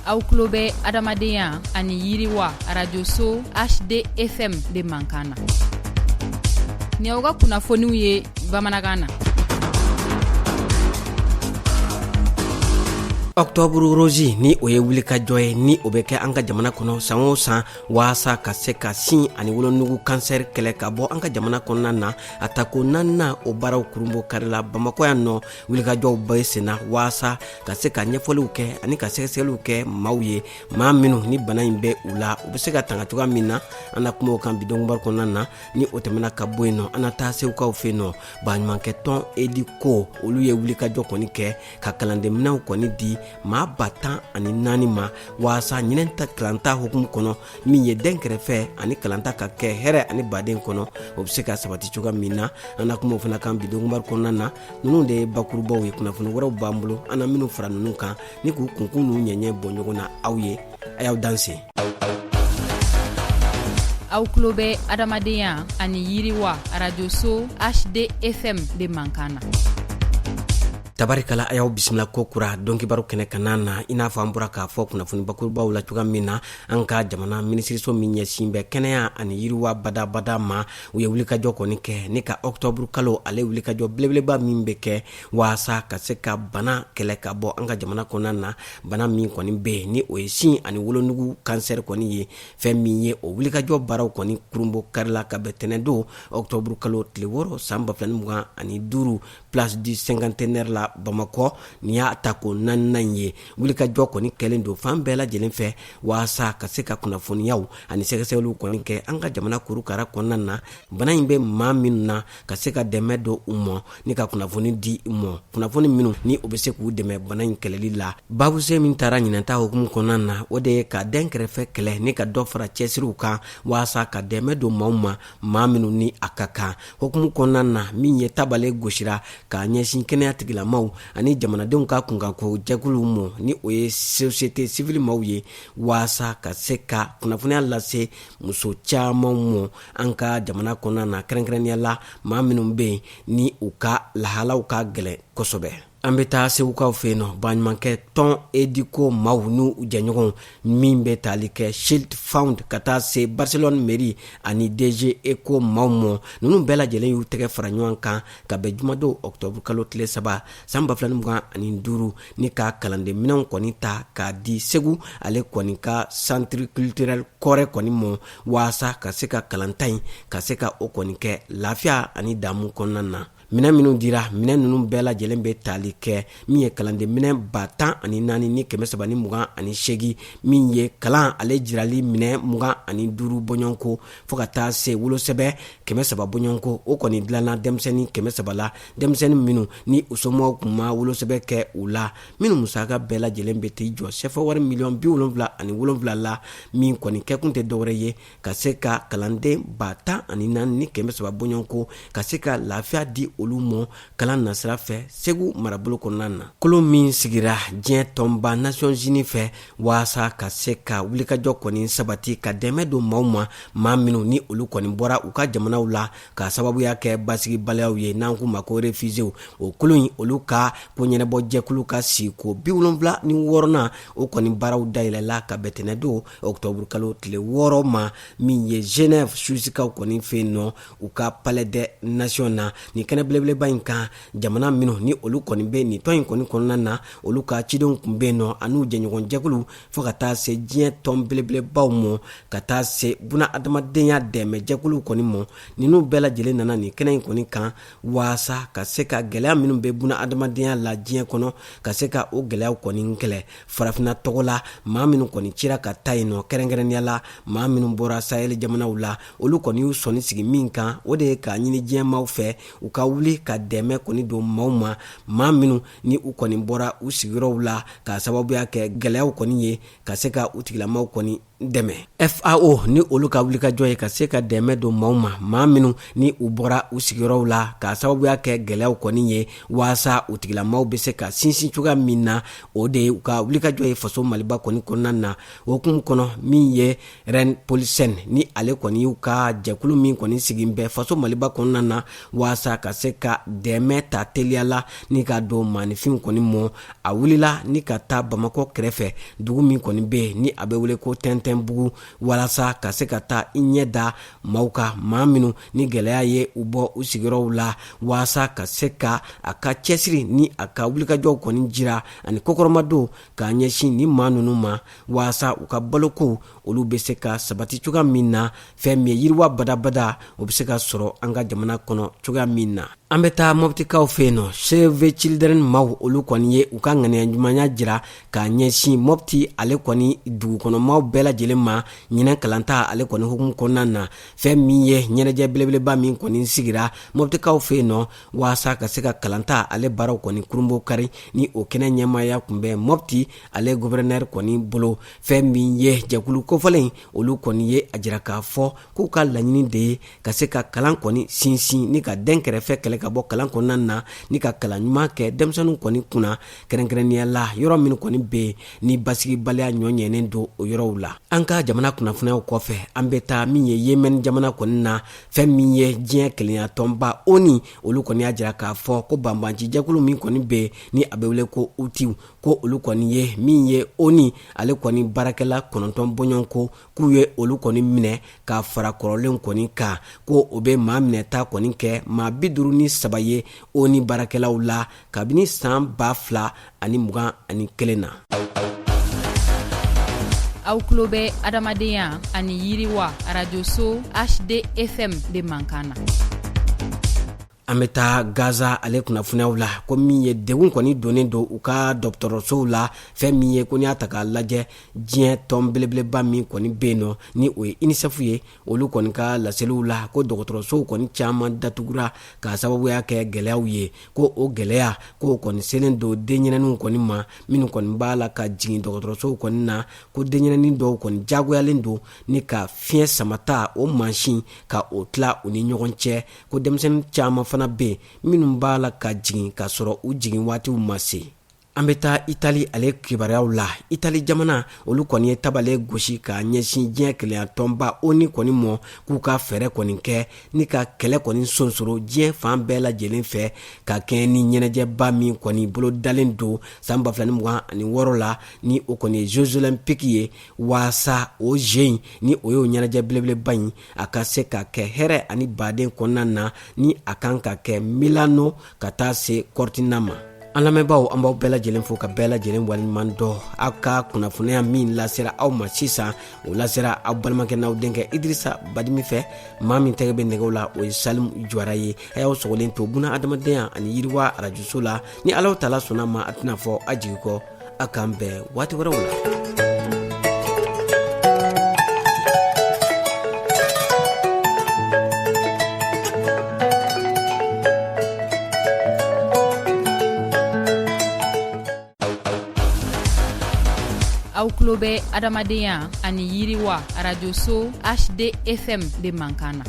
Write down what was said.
Aw tulo bɛ adamadenya ani yiriwa radio-so HDFM de Mankana. Ni aw ka kunnafoniw ye bamanankan na. Octobre Rose ni o ye wuli ka jɔ ye ni o bɛ kɛ an ka jamana kɔnɔ san o san waasa ka se ka sin ani wolonugu cancer kɛlɛ ka bɔ an ka jamana kɔnɔna na a ta ko naaninan o baaraw kurunbɔ kari la Bamakɔ yan nɔ wuli ka jɔw bɛɛ senna waasa ka se ka ɲɛfɔliw kɛ ani ka sɛgɛsɛgɛliw kɛ maaw ye maa minnu ni bana in bɛ u la u bɛ se ka tanga cogoya min na an na kumaw kan bidɔnbar kɔnɔna na ni o tɛmɛna ka bɔ yen nɔ an na taa segukaw fɛ yen nɔ baɲumankɛ tɔn Edi Ko olu ye wuli ka jɔ kɔni kɛ ka kalandenminɛw kɔni di maa 14 ma waasa ɲinɛn ta kalanta hukumu kɔnɔ min ye den kɛrɛfɛ ani kalanta ka kɛ hɛrɛ ani baden kɔnɔ o bɛ se ka sabati cogoya min na an na kumaw fana kan bidɔnbar kɔnɔna na ninnu de ye bakurubaw ye kunnafoni wɛrɛw b'an bolo an na minnu fara ninnu kan ni k'u kunkun n'u ɲɛɲɛ bɔ ɲɔgɔn na aw ye a y'aw danse. Aw tulo bɛ adamadenya ani yiriwa radio-so HDFM de Mankana. Tabarikala a y'aw bisimila ko kura dɔnkibaru kɛnɛ ka na i n'a fɔ an bɔra k'a fɔ kunnafoni bakurubaw la cogoya min na an ka jamana minisiriso min ɲɛsin bɛ kɛnɛya ani yiriwa badabada ma u ye wulikajɔ kɔni kɛ ni ka octobre kalo ale wulikajɔ belebeleba min bɛ kɛ waasa ka se ka bana kɛlɛ ka bɔ an ka jamana kɔnɔna na bana min kɔni bɛ ni o ye sin ani wolonugu cancer kɔni ye fɛn min ye o wulikajɔ baaraw kɔni kurunbɔ karila ka bɛ tɛnɛndon octobre kalo tile 6 san 2025 place du cinquantenaire la Bamakɔ ni y'a ta ko naaninan ye wulikajɔ kɔni kɛlen don fan bɛɛ lajɛlen fɛ waasa ka se ka kunnafoniyaw ani sɛgɛsɛgɛliw kɔni kɛ an ka jamana kurukara kɔnɔna na bana in bɛ maa minnu na ka se ka dɛmɛ don u ma ni ka kunnafoni di u ma kunnafoni minnu ni o bɛ se k'u dɛmɛ bana in kɛlɛli la babuse min taara ɲinɛnta hukumu kɔnɔna na o de ye ka den kɛrɛfɛ kɛlɛ ni ka dɔ fara cɛsiriw kan waasa ka dɛmɛ don maaw ma maa minnu ni a ka kan hukumu kɔnɔna na min ye tabale gosira k'a ɲɛsin kɛnɛya tigilamaw ani jamanadenw ka kunkanko jɛkuluw mɔ ni o ye société civile maaw ye waasa ka se ka kunnafoniya lase muso caman mɔ an ka jamana kɔnɔna na kɛrɛnkɛrɛnnenya la maa minnu bɛ yen ni u ka lahalaw ka gɛlɛn kosɛbɛ. An bɛ taa segukaw fɛ yen nɔ baɲumankɛ tɔn Edi Ko maaw n'u jɛɲɔgɔnw min bɛ tali kɛ Shield Fund ka taa se Barcelone mairie ani DG Eco maaw mɔ ninnu bɛɛ lajɛlen y'u tɛgɛ fara ɲɔgɔn kan ka bɛn jumadon octobre kalo tile 3 san 2025 ni ka kalandenminɛnw kɔni ta k'a di Segu ale kɔni ka centre culturel kɔrɛ kɔni mɔ waasa ka se ka kalanta in ka se ka o kɔni kɛ lafiya ani damu kɔnɔna na. Minɛn minnu dira minɛn ninnu bɛɛ lajɛlen bɛ tali kɛ min ye kalanden minɛn 14 ni 328 min ye kalan ale jirali minɛn 25 bɔɲɔnko fo ka taa se wolosɛbɛ 300 bɔɲɔnko o kɔni dilanna denmisɛnnin 300 la denmisɛnnin minnu ni u somɔgɔw kun ma wolosɛbɛ kɛ u la minnu musaka bɛɛ lajɛlen bɛ t'i jɔ sɛfɛ wari $77,000 la min kɔni kɛkun tɛ dɔwɛrɛ ye ka se ka kalanden 14 ni 300 bɔɲɔnko ka se ka lafiya di olu mɔ kalan nasira fɛ Segu marabolo kɔnɔna na kolon min sigira diɲɛ tɔnba Nations Unies fɛ waasa ka se ka wulikajɔ kɔni sabati ka dɛmɛ don maaw ma maa minnu ni olu kɔni bɔra u ka jamanaw la ka sababuya kɛ basigibaliyaw ye n'an k'u ma ko refugees o kolon in olu ka ko ɲɛnɛbɔ jɛkulu ka sigi ko 76 o kɔni baaraw dayɛlɛla ka bɛn tɛnɛndon octobre kalo tile 6 ma min ye Genève susikaw kɔni fɛ yen nɔ u ka palais des nations na ni kɛnɛ belebeleba in kan jamana minnu ni olu kɔni bɛ nin tɔn in kɔni kɔnɔna na olu ka cidenw kun bɛ yen nɔ an'u jɛɲɔgɔn jɛkulu fo ka taa se diɲɛ tɔn belebelebaw mɔ ka taa se buna adamadenya dɛmɛ jɛkuluw kɔni mɔ ninnu bɛɛ lajɛlen nana nin kɛnɛ in kɔni kan waasa ka se ka gɛlɛya minnu bɛ buna adamadenya la diɲɛ kɔnɔ ka se ka o gɛlɛyaw kɔni kɛlɛ farafinna tɔgɔ la maa minnu kɔni cira ka taa yen nɔ kɛrɛnkɛrɛnnenya la maa minnu bɔra Sahel jamanaw la olu kɔni y'u sɔnni sigi min kan o de ye k'a ɲini diɲɛmaaw fɛ u ka wuli ka dɛmɛ kɔni don maaw ma maa minnu ni u kɔni bɔra u sigiyɔrɔw la ka sababuya kɛ gɛlɛyaw kɔni ye ka se ka u tigilamaw kɔni dɛmɛ. FAO ni olu ka wulikajɔ ye ka se ka dɛmɛ don maaw ma, maa minnu ni u bɔra u sigiyɔrɔw la k'a sababuya kɛ gɛlɛyaw kɔni ye waasa u tigilamaw bɛ se ka sinsin cogoya min na. O de ye u ka wulikajɔ ye faso Maliba kɔni kɔnɔna na. O hukumu kɔnɔ min ye Ren Paulsen ni ale kɔni y'u ka jɛkulu min kɔni sigin bɛ faso Maliba kɔnɔna na waasa ka se ka dɛmɛ ta teliyala ni ka don maanifin kɔni mɔ. A wulila ni ka taa Bamakɔ kɛrɛfɛ dugu min kɔni bɛ ni a bɛ wele ko Tɛntɛnbugu walasa ka se ka taa i ɲɛ da maaw ka, maa minnu ni gɛlɛya ye u bɔ u sigiyɔrɔw la waasa ka se ka a ka cɛsiri ni a ka wulikajɔw kɔni jira ani kokɔrɔmadon k'a ɲɛsin ni maa ninnu ma waasa u ka baloko olu bɛ se ka sabati cogoya min na. Fɛn min ye yiriwa badabada o bɛ se ka sɔrɔ an ka jamana kɔnɔ cogoya min na. An bɛ taa Moptikaw fɛ yen nɔ. Save Children maaw olu kɔni ye u ka ŋaniya ɲumanya jira k'a ɲɛsin Mopti ale kɔni dugukɔnɔmaaw bɛɛ lajɛlen ma ɲinɛ kalanta ale kɔni hukumu kɔnɔna na. Fɛn min ye ɲɛnajɛ belebeleba min kɔni sigira Moptikaw fɛ yen nɔ waasa ka se ka kalanta ale baaraw kɔni kurunbɔ kari ni o kɛnɛ ɲɛmaaya kun bɛ Mopti ale gouverneur kɔni bolo. Fɛn min ye jɛkulu kofɔlen olu kɔni ye a jira k'a fɔ k'u ka laɲini de ye ka se ka kalan kɔni sinsin ni ka den kɛrɛfɛ kɛlɛ ka bɔ kalan kɔnɔna na ni ka kalan ɲuman kɛ denmisɛnninw kɔni kunna kɛrɛnkɛrɛnnenya la yɔrɔ min kɔni bɛ ni basigibaliya ɲɔɲɛnen don o yɔrɔw la. An ka jamana kunnafoniyaw kɔfɛ an bɛ taa min ye Yemen jamana kɔni na. Fɛn min ye diɲɛ kelenya tɔnba ONU olu kɔni y'a jira k'a fɔ ko banbanci jɛkulu min kɔni bɛ ni a bɛ wele ko Houthis ko olu kɔni ye min ye ONU ale kɔni baarakɛla 9 bɔɲɔgɔnko k'u ye olu kɔni minɛ ka fara kɔrɔlenw kɔni kan ko o bɛ maa minɛta kɔni kɛ maa 53 ye ONU baarakɛlaw la kabini san 2021 na. Aw tulo bɛ adamadenya ani yiriwa arajoso HDFM de Mankana. An bɛ taa Gaza ale kunnafoniyaw la ko min ye degun kɔni donnen don u ka dɔgɔtɔrɔsow la. Fɛn min ye ko n'i y'a ta k'a lajɛ diɲɛ tɔn belebeleba min kɔni bɛ yen nɔ ni o ye UNICEF ye olu kɔni ka laseliw la ko dɔgɔtɔrɔsow kɔni caman datugura k'a sababuya kɛ gɛlɛyaw ye ko o gɛlɛya ko kɔni selen don denɲɛrɛninw kɔni ma minnu kɔni b'a la ka jigin dɔgɔtɔrɔsow kɔni na ko denɲɛrɛnin dɔw kɔni jagoyalen don ni ka fiɲɛ samata o mansin ka o tila u ni ɲɔgɔn cɛ ko denmisɛnnin caman fana bɛ minnu b'a la ka jigin ka sɔrɔ u jigin waatiw ma se. An bɛ taa Itali ale kibaruyaw la. Itali jamana olu kɔni ye tabale gosi k'a ɲɛsin diɲɛ kelenya tɔnba ONU kɔni mɔ k'u ka fɛɛrɛ kɔni kɛ ni ka kɛlɛ kɔni sonsoro diɲɛ fan bɛɛ lajɛlen fɛ ka kɛɲɛ ni ɲɛnajɛba min kɔni bolo dalen don san 2026 la ni o kɔni ye Jeux Olympiques ye waasa o jeux ni o y'o ɲɛnajɛ belebeleba in a ka se ka kɛ hɛrɛ ani baden kɔnɔna na ni a kan ka kɛ Milano ka taa se Cortina ma. An lamɛnbaaw an b'aw bɛɛ lajɛlen fo ka bɛɛ lajɛlen waleɲuman dɔn. Aw ka kunnafoniya min lasera aw ma sisan o lasera aw balimakɛ n'aw denkɛ Idrissa Badimi fɛ. Maa min tɛgɛ bɛ nɛgɛw la o ye Salim Jwara ye. A y'aw sɔgɔlen to buna adamadenya ani yiriwa arajoso la. Ni Alahu Taala sɔnna ma a tɛna fɔ a jigi kɔ. A k'an bɛn waati wɛrɛw la. Aw tulo bɛ adamadenya ani yiriwa arajoso HDFM de Mankana.